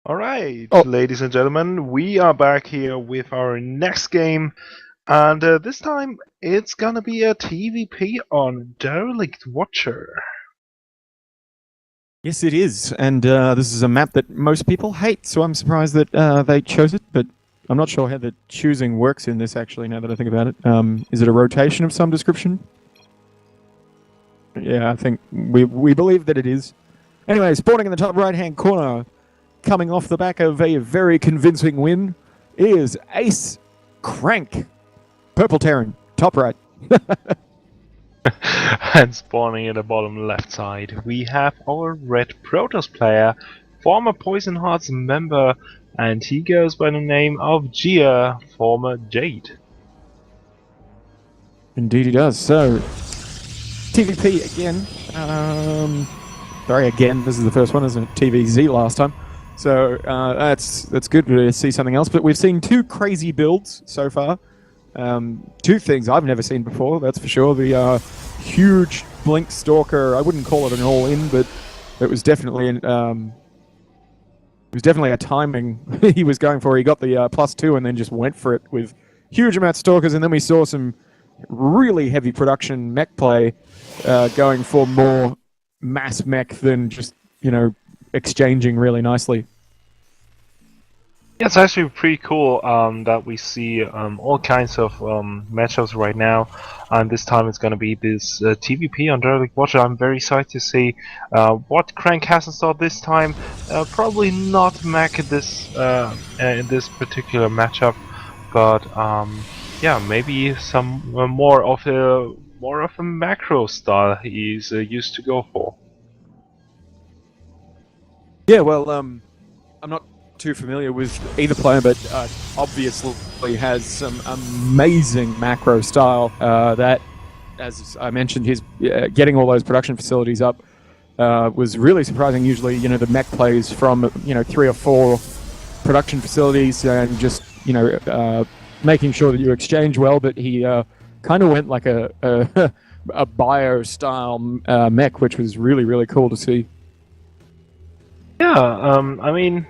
Alright, Oh, ladies and gentlemen, we are back here with our next game, and this time it's gonna be a TVP on Derelict Watcher. yes, it is. And this is a map that most people hate, so I'm surprised that they chose it, but I'm not sure how the choosing works in this, actually, now that I think about it. Is it a rotation of some description? Yeah, I think we believe that it is. Anyway, spawning in the top right-hand corner, coming off the back of a very convincing win, is Ace Crank. Purple Terran, top right. And spawning in the bottom left side, we have our red Protoss player, former Poison Hearts member, and he goes by the name of Gia, former Jade. Indeed he does. So, TVP again. Sorry, again, this is the first one, isn't it? TVZ last time. So that's good to see something else. But we've seen two crazy builds so far. Two things I've never seen before, that's for sure. The huge Blink Stalker, I wouldn't call it an all-in, but it was definitely a timing he was going for. He got the +2 and then just went for it with huge amounts of Stalkers. And then we saw some really heavy production mech play going for more mass mech than just, exchanging really nicely. Yeah, it's actually pretty cool that we see all kinds of matchups right now, and this time it's going to be this TVP on Derelict Watcher. I'm very excited to see what Crank has in store this time. Probably not mech this in this particular matchup, but yeah, maybe some more of a macro style he's used to go for. Yeah, well, I'm not too familiar with either player, but obviously has some amazing macro style that, as I mentioned, his getting all those production facilities up was really surprising. Usually, the mech plays from 3 or 4 production facilities and just making sure that you exchange well, but he kind of went like a bio style mech, which was really cool to see. Yeah, I mean,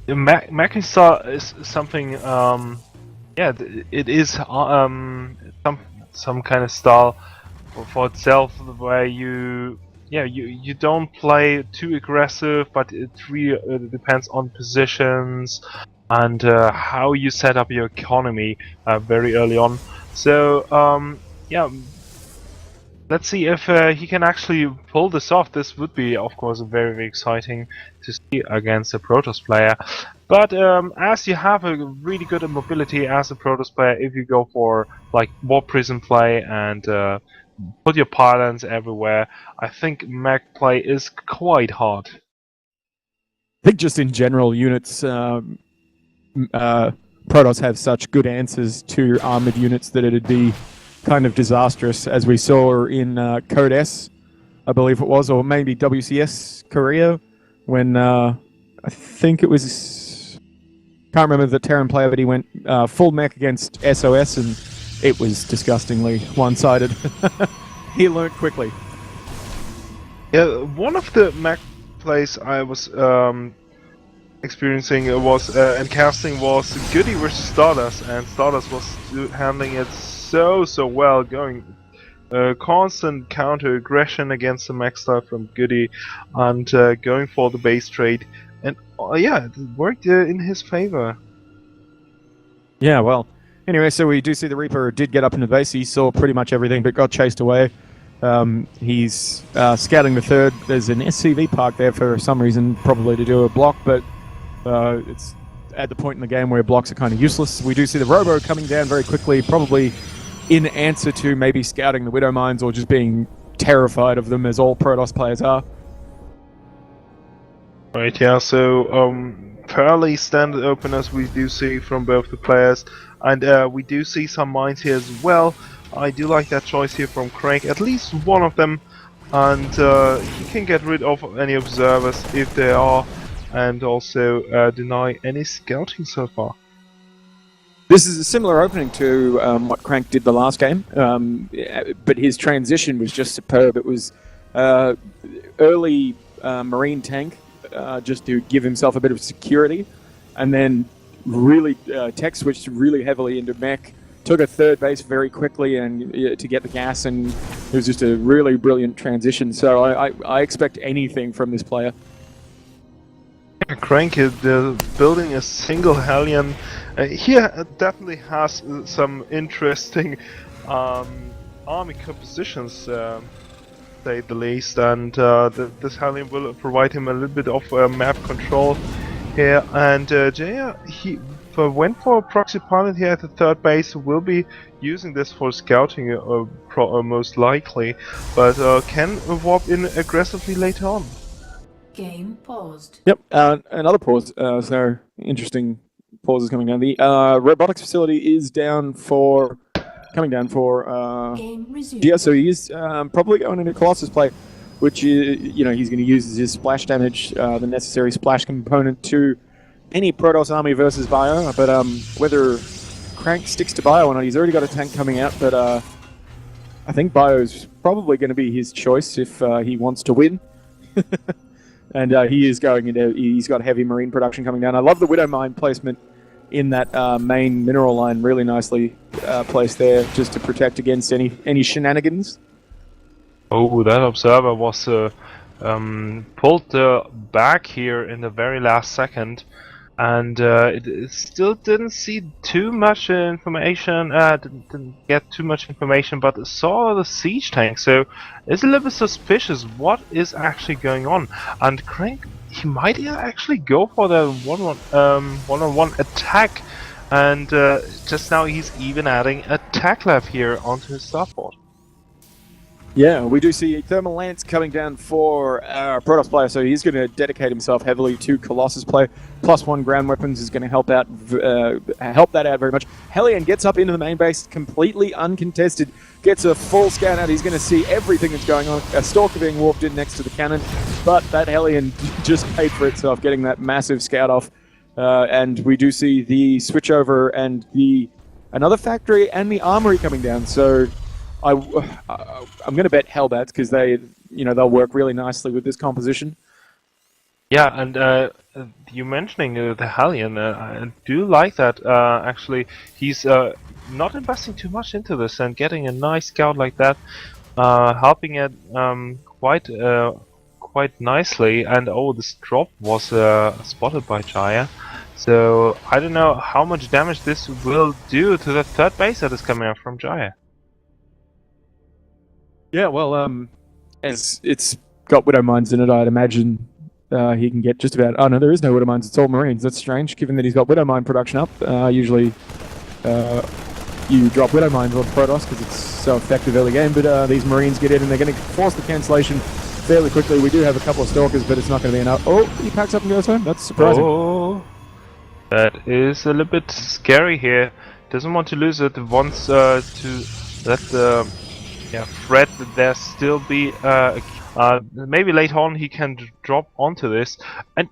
Macintosh is something. Yeah, it is some kind of style for itself where you don't play too aggressive, but it really depends on positions and how you set up your economy very early on. So yeah. Let's see if he can actually pull this off. This would be, of course, very exciting to see against a Protoss player. But as you have a really good mobility as a Protoss player, if you go for like Warp Prism play and put your pylons everywhere, I think mech play is quite hard. I think just in general, units, Protoss have such good answers to armored units that it'd be kind of disastrous, as we saw in Code S, I believe it was, or maybe WCS Korea, when I think it was, can't remember the Terran player, but he went full mech against SOS, and it was disgustingly one-sided. He learned quickly. Yeah, one of the mech plays I was experiencing was and casting was Goody versus Stardust, and Stardust was handling it so well, going constant counter aggression against the mech style from Goody, and going for the base trade, and yeah, it worked in his favor. Yeah, well, anyway, so we do see the Reaper did get up in the base. He saw pretty much everything, but got chased away. He's scouting the third. There's an SCV park there for some reason, probably to do a block, but it's at the point in the game where blocks are kind of useless. We do see the Robo coming down very quickly, probably in answer to maybe scouting the Widow Mines or just being terrified of them, as all Protoss players are. Right, yeah, so fairly standard openers we do see from both the players, and we do see some mines here as well. I do like that choice here from Crank, at least one of them, and he can get rid of any observers if they are, and also deny any scouting so far. This is a similar opening to what Crank did the last game, but his transition was just superb. It was early Marine tank, just to give himself a bit of security, and then really tech switched really heavily into mech. Took a third base very quickly and to get the gas, and it was just a really brilliant transition. So I expect anything from this player. Crank is building a single Hellion. He definitely has some interesting army compositions, say the least, and this Hellion will provide him a little bit of map control here. And Jaya, he went for a proxy pilot here at the third base. Will be using this for scouting most likely, but can warp in aggressively later on. Game paused. Yep, another pause. So interesting pauses coming down. The robotics facility is coming down for Game resumed. yeah. So he is probably going into Colossus play, which he's going to use as his splash damage, the necessary splash component to any Protoss army versus Bio. But whether Crank sticks to Bio or not, he's already got a tank coming out. But I think Bio's probably going to be his choice if he wants to win. And he is going into. He's got heavy marine production coming down. I love the Widow Mine placement in that main mineral line. Really nicely placed there, just to protect against any shenanigans. Oh, that observer was pulled back here in the very last second, and it still didn't see too much information. Didn't get too much information, but saw the siege tank. So it's a little bit suspicious what is actually going on. And Crank, he might actually go for the one-on-one attack, and just now he's even adding a tack lab here onto his starboard. Yeah, we do see Thermal Lance coming down for our Protoss player, so he's going to dedicate himself heavily to Colossus play. +1 ground weapons is going to help that out very much. Hellion gets up into the main base completely uncontested, gets a full scan out. He's going to see everything that's going on. A Stalker being warped in next to the cannon, but that Hellion just paid for itself, getting that massive scout off. And we do see the switchover and another factory and the armory coming down. So I'm going to bet Hellbats because they'll work really nicely with this composition. Yeah, and you mentioning the Hellion, I do like that. Actually, he's not investing too much into this and getting a nice scout like that, helping it quite nicely. And oh, this drop was spotted by Jaya. So I don't know how much damage this will do to the third base that is coming up from Jaya. Yeah, well, as it's got Widow Mines in it, I'd imagine he can get just about... Oh, no, there is no Widow Mines. It's all Marines. That's strange, given that he's got Widow Mine production up. Usually you drop Widow Mines on Protoss because it's so effective early game, but these Marines get in and they're going to force the cancellation fairly quickly. We do have a couple of Stalkers, but it's not going to be enough. Oh, he packs up and goes home. That's surprising. Oh, that is a little bit scary here. Doesn't want to lose it. Wants to let the... Fred, there still be maybe later on he can drop onto this, and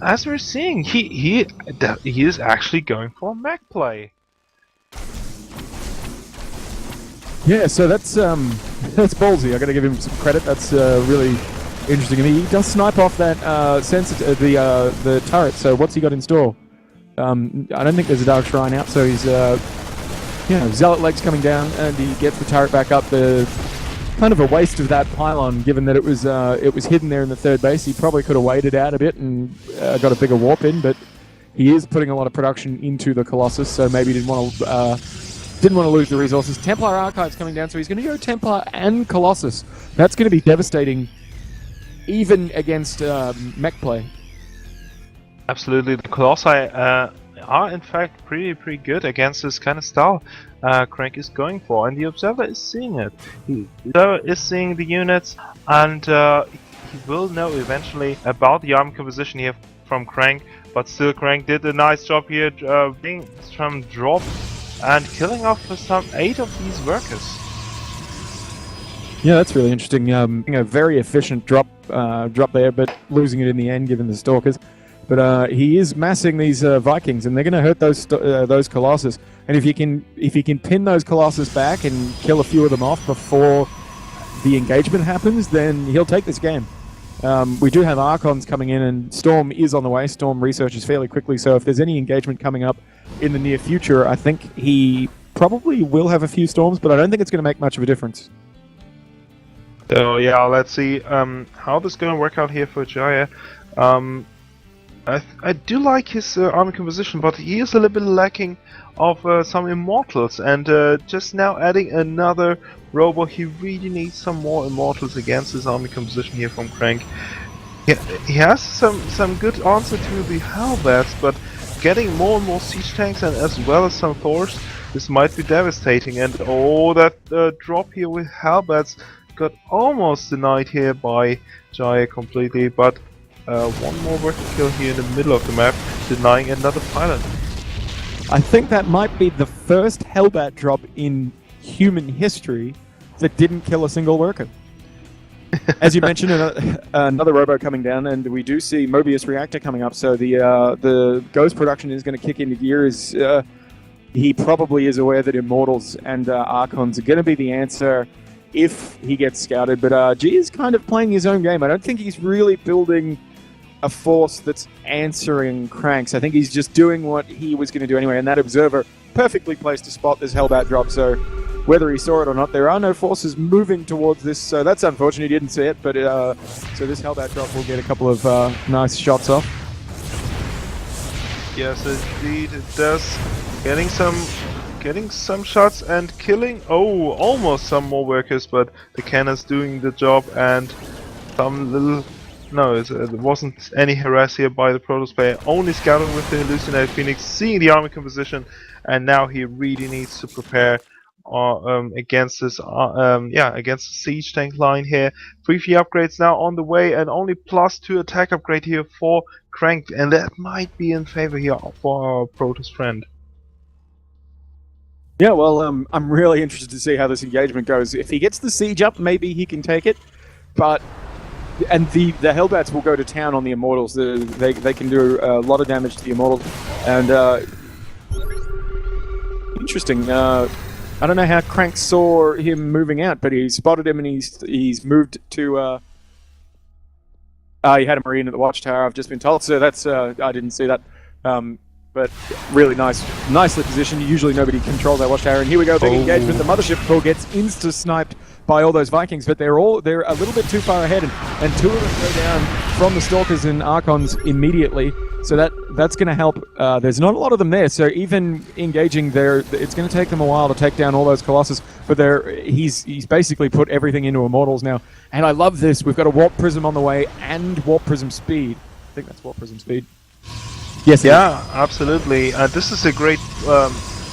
as we're seeing, he is actually going for a mech play. Yeah, so that's ballsy. I got to give him some credit. That's really interesting. And he does snipe off that the turret. So what's he got in store? I don't think there's a Dark Shrine out, so he's Zealot legs coming down, and he gets the turret back up. Kind of a waste of that pylon, given that it was hidden there in the third base. He probably could have waited out a bit and got a bigger warp in, but he is putting a lot of production into the Colossus, so maybe didn't want to lose the resources. Templar Archives coming down, so he's going to go Templar and Colossus. That's going to be devastating, even against mech play. Absolutely, the Colossi are in fact pretty good against this kind of style Crank is going for, and the Observer is seeing it. The Observer is seeing the units, and he will know eventually about the arm composition here from Crank, but still Crank did a nice job here being some drop and killing off some 8 of these workers. Yeah, that's really interesting. A very efficient drop there, but losing it in the end given the Stalkers. But he is massing these Vikings, and they're going to hurt those Colossus. And if you can pin those Colossus back and kill a few of them off before the engagement happens, then he'll take this game. We do have Archons coming in, and Storm is on the way. Storm researches fairly quickly, so if there's any engagement coming up in the near future, I think he probably will have a few Storms, but I don't think it's going to make much of a difference. So yeah, let's see how this is going to work out here for Jaya. I do like his army composition, but he is a little bit lacking of some Immortals, and just now adding another Robo, he really needs some more Immortals against his army composition here from Crank. He has some good answer to the Hellbats, but getting more and more siege tanks and as well as some Thors, this might be devastating. And oh, that drop here with Hellbats got almost denied here by Jaya completely, but one more worker kill here in the middle of the map, denying another pilot. I think that might be the first Hellbat drop in human history that didn't kill a single worker. As you mentioned, another Robo coming down, and we do see Mobius Reactor coming up, so the Ghost production is going to kick into gear. He probably is aware that Immortals and Archons are going to be the answer if he gets scouted, but G is kind of playing his own game. I don't think he's really building a force that's answering Cranks. I think he's just doing what he was going to do anyway, and that Observer perfectly placed to spot this Hellbat drop, so whether he saw it or not, there are no forces moving towards this, so that's unfortunate he didn't see it, but so this Hellbat drop will get a couple of nice shots off. Yes, indeed it does. Getting some shots and killing, oh, almost some more workers, but the cannon's doing the job, and some little... No, it wasn't any harass here by the Protoss player, only scouting with the Hallucinated Phoenix, seeing the army composition, and now he really needs to prepare against this against the siege tank line here. 3 upgrades now on the way, and only +2 attack upgrade here for Crank, and that might be in favor here for our Protoss friend. Yeah, well, I'm really interested to see how this engagement goes. If he gets the siege up, maybe he can take it, but... And the Hellbats will go to town on the Immortals. They can do a lot of damage to the Immortals. And interesting. I don't know how Crank saw him moving out, but he spotted him and he's moved to. He had a Marine at the Watchtower. I've just been told, so that's I didn't see that. But really nicely positioned. Usually nobody controls that Watchtower. And here we go, big engagement. The Mothership Core gets insta-sniped by all those Vikings, but they're a little bit too far ahead, and 2 of them go down from the Stalkers and Archons immediately. So that's going to help. There's not a lot of them there, so even engaging there, it's going to take them a while to take down all those Colossus. But he's basically put everything into Immortals now, and I love this. We've got a Warp Prism on the way and Warp Prism Speed. I think that's Warp Prism Speed. Yes. Yeah, absolutely. This is a great,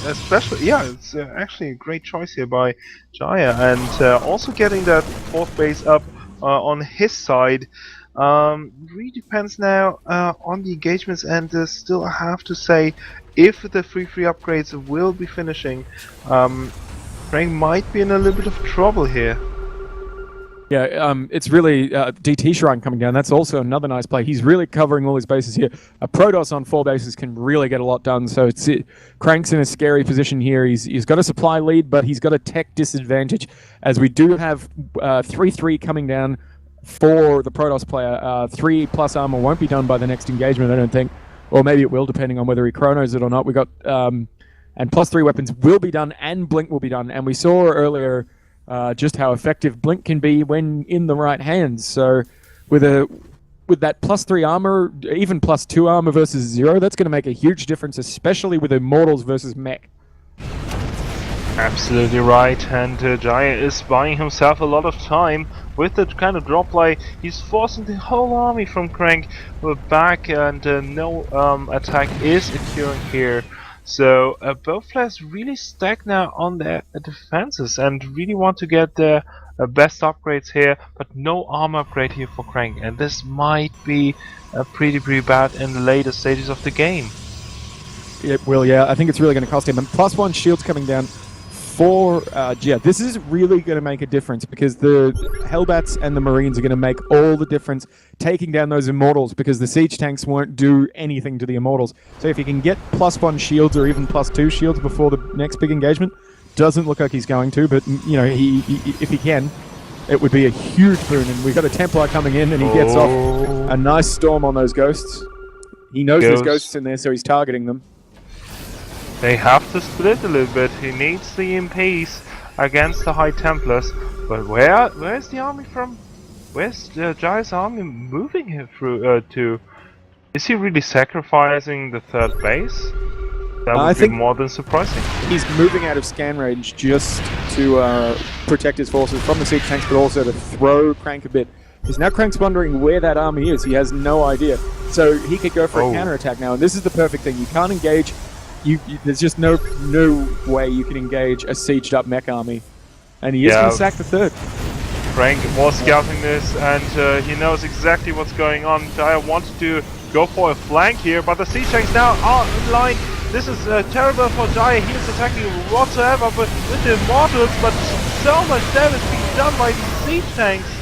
especially, yeah, it's actually a great choice here by Jaya, and also getting that 4th base up on his side. Really depends now on the engagements, and still I have to say, if the 3 upgrades will be finishing, Frank might be in a little bit of trouble here. Yeah, it's really DT Shrine coming down. That's also another nice play. He's really covering all his bases here. A Protoss on 4 bases can really get a lot done. So Crank's in a scary position here. He's got a supply lead, but he's got a tech disadvantage, as we do have 3-3 coming down for the Protoss player. 3+ armor won't be done by the next engagement, I don't think. Or maybe it will, depending on whether he chronos it or not. We got and +3 weapons will be done, and Blink will be done. And we saw earlier just how effective Blink can be when in the right hands. So with that +3 armor, even +2 armor versus 0, that's going to make a huge difference, especially with Immortals versus Mech. Absolutely right, and Jaya is buying himself a lot of time with that kind of drop play. He's forcing the whole army from Crank back, and no attack is occurring here. So both players really stack now on their defenses and really want to get the best upgrades here, but no armor upgrade here for Crank, and this might be pretty bad in the later stages of the game. It will, yeah. I think it's really going to cost him. And +1 shields coming down for Gia. This is really going to make a difference, because the Hellbats and the Marines are going to make all the difference taking down those Immortals, because the siege tanks won't do anything to the Immortals. So if he can get +1 shields or even +2 shields before the next big engagement, doesn't look like he's going to, but you know, if he can, it would be a huge boon. And we've got a Templar coming in, and he gets off a nice storm on those ghosts. He knows there's ghosts in there, so he's targeting them. They have to split a little bit. He needs the MPs against the High Templars. But where's the army from? Where's Jai's army moving here through to? Is he really sacrificing the third base? That would be more than surprising. He's moving out of scan range just to protect his forces from the siege tanks, but also to throw Crank a bit. Because now Crank's wondering where that army is. He has no idea. So he could go for a counterattack now, and this is the perfect thing. You can't engage. There's just no way you can engage a sieged up mech army. And he is going to sack the third. Crank was scouting this, and he knows exactly what's going on. Jaya wanted to go for a flank here, but the siege tanks now are in line. This is terrible for Jaya. He is attacking whatsoever but with the Immortals, but so much damage being done by these siege tanks.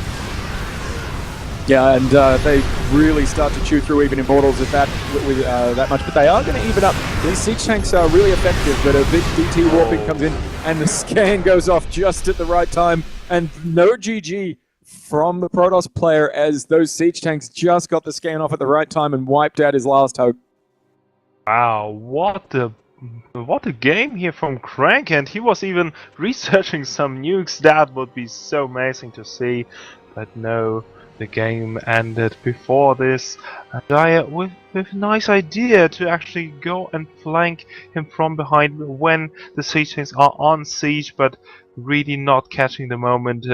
Yeah, and they really start to chew through even Immortals with that much, but they are going to even up. These siege tanks are really effective, but a big DT warping comes in, and the scan goes off just at the right time, and no GG from the Protoss player as those siege tanks just got the scan off at the right time and wiped out his last hope. Wow, what a game here from Crank, and he was even researching some nukes. That would be so amazing to see, but no. The game ended before this, and Jaya with a nice idea to actually go and flank him from behind when the siege tanks are on siege, but really not catching the moment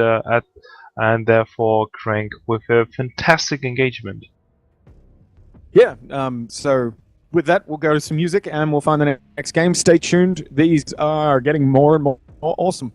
and therefore Crank with a fantastic engagement. Yeah, so with that we'll go to some music and we'll find the next game. Stay tuned. These are getting more and more awesome.